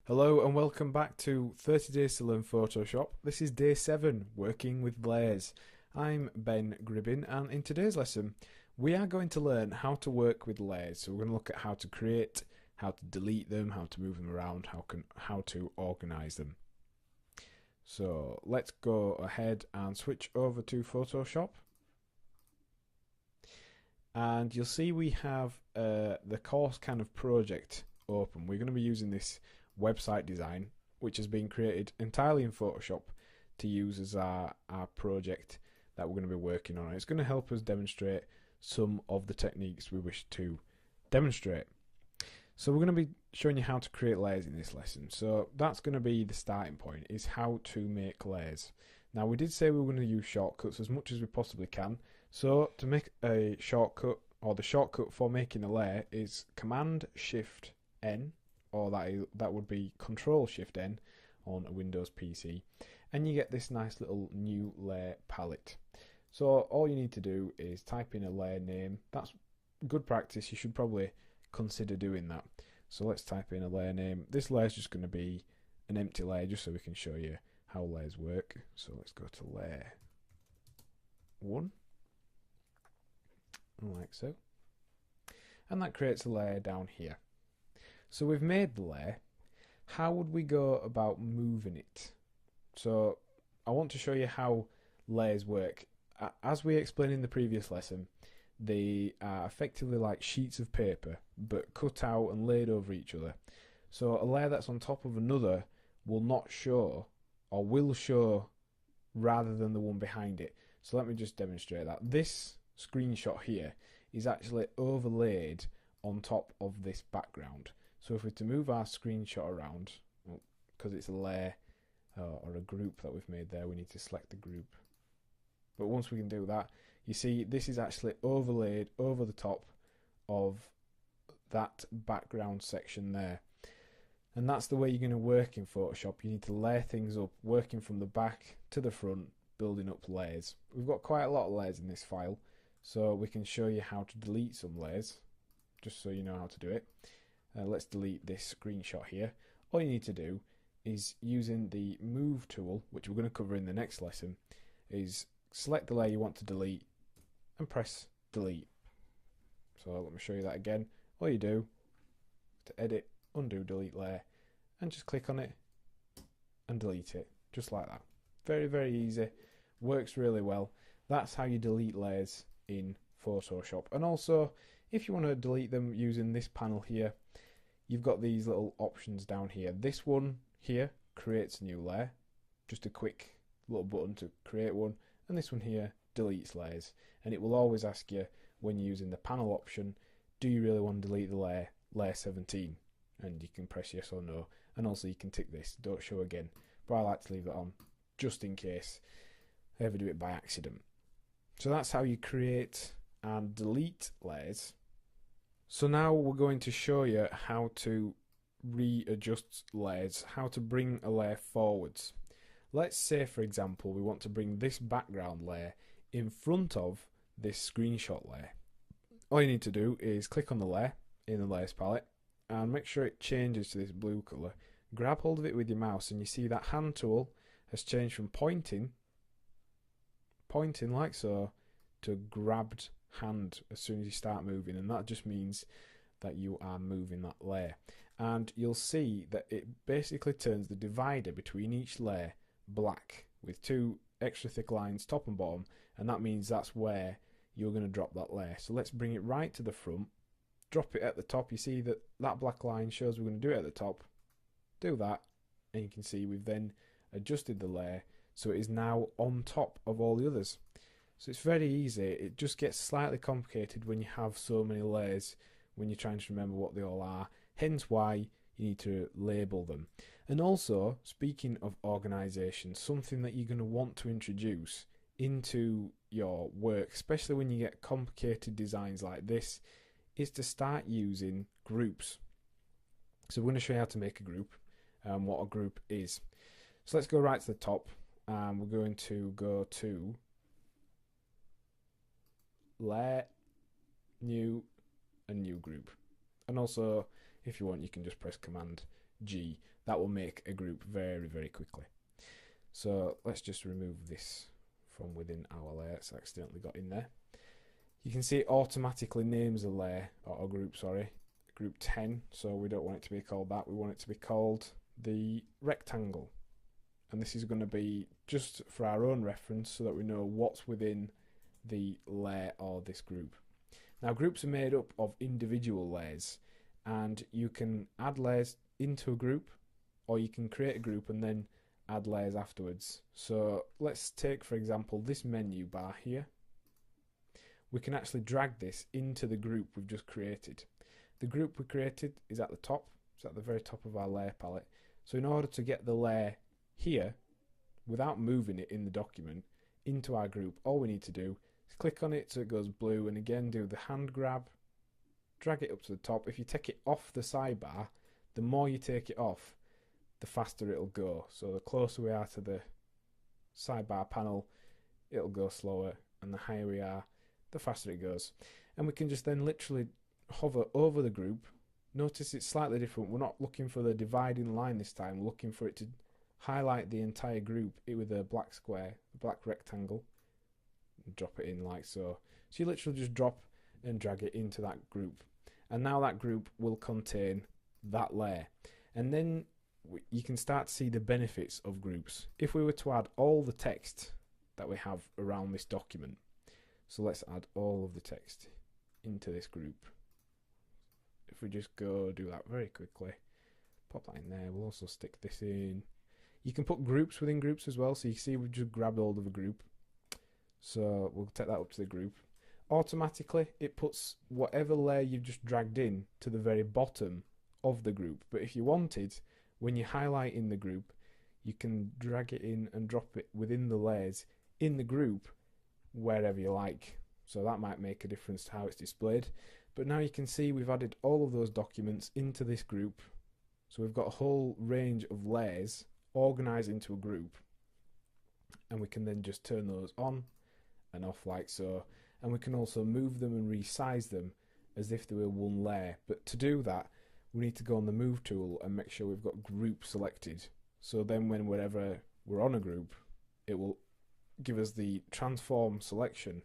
Hello and welcome back to 30 Days to Learn Photoshop. This is day 7, working with layers. I'm Ben Gribbin, and in today's lesson we are going to learn how to work with layers. So we're going to look at how to create, how to delete them, how to move them around, how to organize them. So let's go ahead and switch over to Photoshop. And you'll see we have the course kind of project open. We're going to be using this website design, which has been created entirely in Photoshop to use as our project that we're going to be working on. It's going to help us demonstrate some of the techniques we wish to demonstrate. So we're going to be showing you how to create layers in this lesson. So that's going to be the starting point, is how to make layers. Now we did say we were going to use shortcuts as much as we possibly can. So to make a shortcut, or the shortcut for making a layer, is Command Shift N, or that would be Control Shift N on a Windows PC, and you get this nice little new layer palette. So all you need to do is type in a layer name. That's good practice. You should probably consider doing that. So let's type in a layer name. This layer is just going to be an empty layer, just so we can show you how layers work. So let's go to layer 1, like so, and that creates a layer down here. So we've made the layer. How would we go about moving it? So I want to show you how layers work. As we explained in the previous lesson, they are effectively like sheets of paper, but cut out and laid over each other. So a layer that's on top of another will not show, or will show rather than the one behind it. So let me just demonstrate that. This screenshot here is actually overlaid on top of this background. So if we're to move our screenshot around, because it's a layer or a group that we've made there, we need to select the group. But once we can do that, you see this is actually overlaid over the top of that background section there. And that's the way you're going to work in Photoshop. You need to layer things up, working from the back to the front, building up layers. We've got quite a lot of layers in this file, so we can show you how to delete some layers, just so you know how to do it. Let's delete this screenshot here. All you need to do is, using the move tool, which we're going to cover in the next lesson, is select the layer you want to delete and press delete. So let me show you that again. All you do to edit, undo, delete layer, and just click on it and delete it, just like that. Very, very easy. Works really well. That's how you delete layers in Photoshop. And also, if you want to delete them using this panel here, you've got these little options down here. This one here creates a new layer, just a quick little button to create one, and this one here deletes layers. And it will always ask you, when you're using the panel option, do you really want to delete the layer 17? And you can press yes or no. And also you can tick this, don't show again, but I like to leave that on just in case I ever do it by accident. So that's how you create and delete layers. So now we're going to show you how to readjust layers, how to bring a layer forwards. Let's say, for example, we want to bring this background layer in front of this screenshot layer. All you need to do is click on the layer in the layers palette and make sure it changes to this blue colour. Grab hold of it with your mouse, and you see that hand tool has changed from pointing like so, to grabbed hand as soon as you start moving, and that just means that you are moving that layer. And you'll see that it basically turns the divider between each layer black with two extra thick lines top and bottom, and that means that's where you're going to drop that layer. So let's bring it right to the front, drop it at the top. You see that black line shows we're going to do it at the top. Do that, and you can see we've then adjusted the layer so it is now on top of all the others. So it's very easy. It just gets slightly complicated when you have so many layers, when you're trying to remember what they all are. Hence why you need to label them. And also, speaking of organisation, something that you're going to want to introduce into your work, especially when you get complicated designs like this, is to start using groups. So we're going to show you how to make a group and what a group is. So let's go right to the top, and we're going to go to layer, new, and new group. And also, if you want, you can just press Command G. That will make a group very, very quickly. So let's just remove this from within our layer. It's accidentally got in there. You can see it automatically names a layer, or a group, sorry, group 10. So we don't want it to be called that. We want it to be called the rectangle. And this is going to be just for our own reference so that we know what's within the layer or this group. Now, groups are made up of individual layers, and you can add layers into a group, or you can create a group and then add layers afterwards. So let's take, for example, this menu bar here. We can actually drag this into the group we've just created. The group we created is at the top, it's at the very top of our layer palette. So in order to get the layer here, without moving it in the document, into our group, all we need to do is click on it so it goes blue, and again do the hand grab, drag it up to the top. If you take it off the sidebar, the more you take it off, the faster it'll go. So the closer we are to the sidebar panel, it'll go slower, and the higher we are, the faster it goes. And we can just then literally hover over the group. Notice it's slightly different. We're not looking for the dividing line this time. We're looking for it to highlight the entire group with a black square, a black rectangle, and drop it in like so. So you literally just drop and drag it into that group, and now that group will contain that layer. And then you can start to see the benefits of groups. If we were to add all the text that we have around this document, so let's add all of the text into this group. If we just go do that very quickly, pop that in there. We'll also stick this in. You can put groups within groups as well. So you see we've just grabbed hold of a group. So we'll take that up to the group. Automatically it puts whatever layer you've just dragged in to the very bottom of the group. But if you wanted, when you highlight in the group, you can drag it in and drop it within the layers in the group wherever you like. So that might make a difference to how it's displayed. But now you can see we've added all of those documents into this group. So we've got a whole range of layers organized into a group, and we can then just turn those on and off like so. And we can also move them and resize them as if they were one layer. But to do that, we need to go on the move tool and make sure we've got group selected. So then whenever we're on a group, it will give us the transform selection,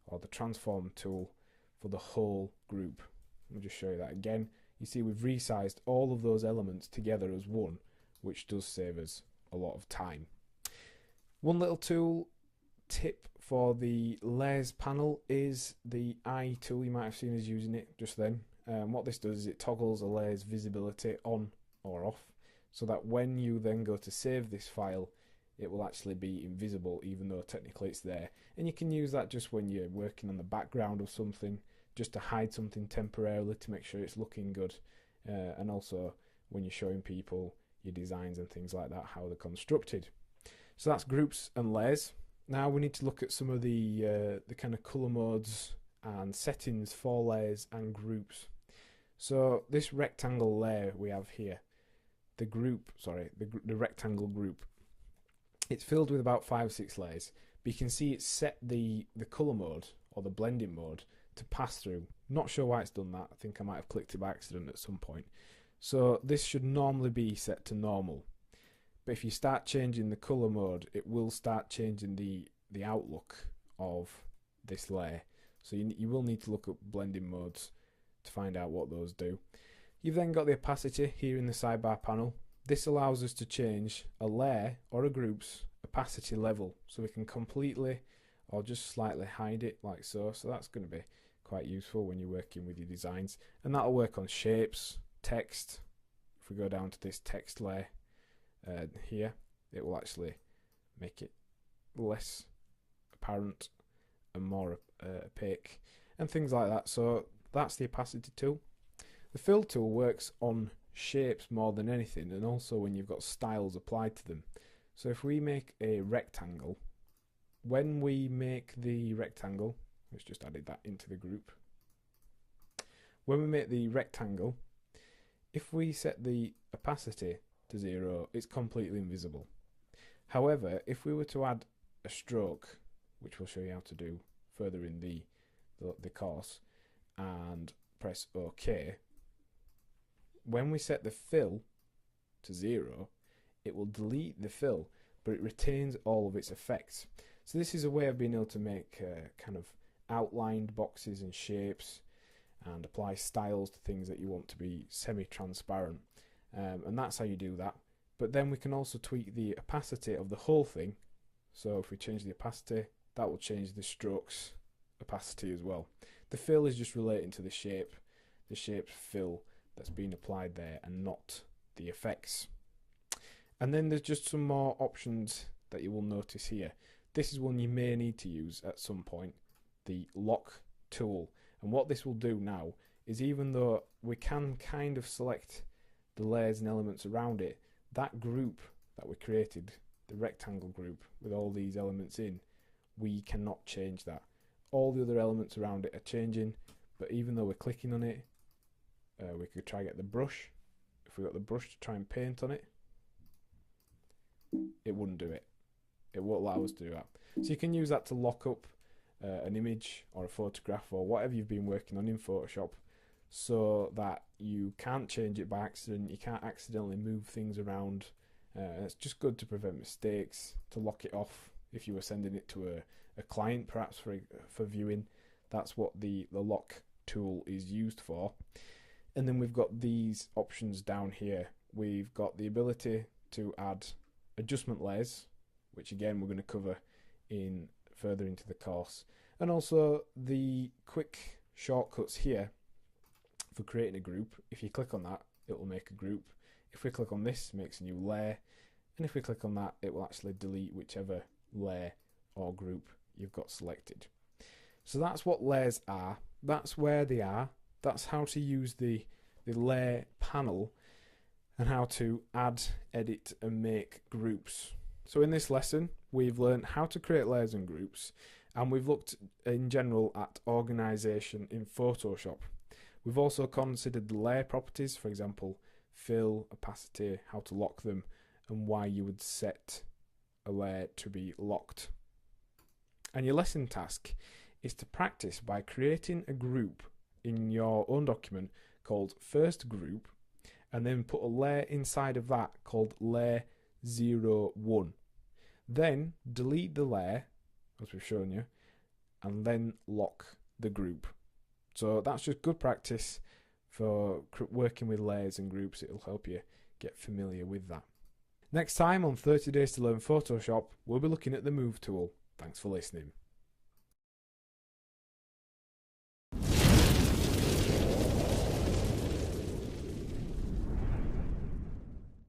or the transform tool, for the whole group. Let me just show you that again. You see we've resized all of those elements together as one, which does save us a lot of time. One little tool tip for the layers panel is the eye tool. You might have seen us using it just then. What this does is it toggles a layer's visibility on or off, so that when you then go to save this file, it will actually be invisible even though technically it's there. And you can use that just when you're working on the background of something, just to hide something temporarily to make sure it's looking good, and also when you're showing people your designs and things like that, how they're constructed. So that's groups and layers. Now we need to look at some of the kind of color modes and settings for layers and groups. So this rectangle layer we have here, the rectangle group, it's filled with about 5 or 6 layers, but you can see it's set the color mode, or the blending mode, to pass through. Not sure why it's done that. I think I might have clicked it by accident at some point. So this should normally be set to normal, but if you start changing the color mode, it will start changing the outlook of this layer. So you will need to look up blending modes to find out what those do. You've then got the opacity here in the sidebar panel. This allows us to change a layer or a group's opacity level, so we can completely or just slightly hide it like so. So that's going to be quite useful when you're working with your designs, and that'll work on shapes, text. If we go down to this text layer here, it will actually make it less apparent and more opaque and things like that. So that's the opacity tool. The fill tool works on shapes more than anything, and also when you've got styles applied to them. So if we make a rectangle, when we make the rectangle, let's just added that into the group. When we make the rectangle, if we set the opacity to 0, it's completely invisible. However, if we were to add a stroke, which we'll show you how to do further in the course, and press OK, when we set the fill to 0, it will delete the fill, but it retains all of its effects. So this is a way of being able to make kind of outlined boxes and shapes and apply styles to things that you want to be semi-transparent. And that's how you do that. But then we can also tweak the opacity of the whole thing. So if we change the opacity, that will change the strokes opacity as well. The fill is just relating to the shape fill that's been applied there and not the effects. And then there's just some more options that you will notice here. This is one you may need to use at some point, the lock tool. And what this will do now is, even though we can kind of select the layers and elements around it, that group that we created, the rectangle group with all these elements in, we cannot change that. All the other elements around it are changing, but even though we're clicking on it, we could try get the brush. If we got the brush to try and paint on it, it wouldn't do it. It won't allow us to do that. So you can use that to lock up an image or a photograph or whatever you've been working on in Photoshop, so that you can't change it by accident, you can't accidentally move things around. It's just good to prevent mistakes, to lock it off if you were sending it to a client perhaps for viewing. That's what the lock tool is used for. And then we've got these options down here. We've got the ability to add adjustment layers, which again we're going to cover in further into the course, and also the quick shortcuts here for creating a group. If you click on that, it will make a group. If we click on this, it makes a new layer, and if we click on that, it will actually delete whichever layer or group you've got selected. So that's what layers are, that's where they are, that's how to use the layer panel and how to add, edit and make groups. So in this lesson we've learned how to create layers and groups, and we've looked in general at organisation in Photoshop. We've also considered the layer properties, for example fill, opacity, how to lock them, and why you would set a layer to be locked. And your lesson task is to practice by creating a group in your own document called first group, and then put a layer inside of that called layer 01. Then delete the layer, as we've shown you, and then lock the group. So that's just good practice for working with layers and groups. It'll help you get familiar with that. Next time on 30 Days to Learn Photoshop, we'll be looking at the Move tool. Thanks for listening.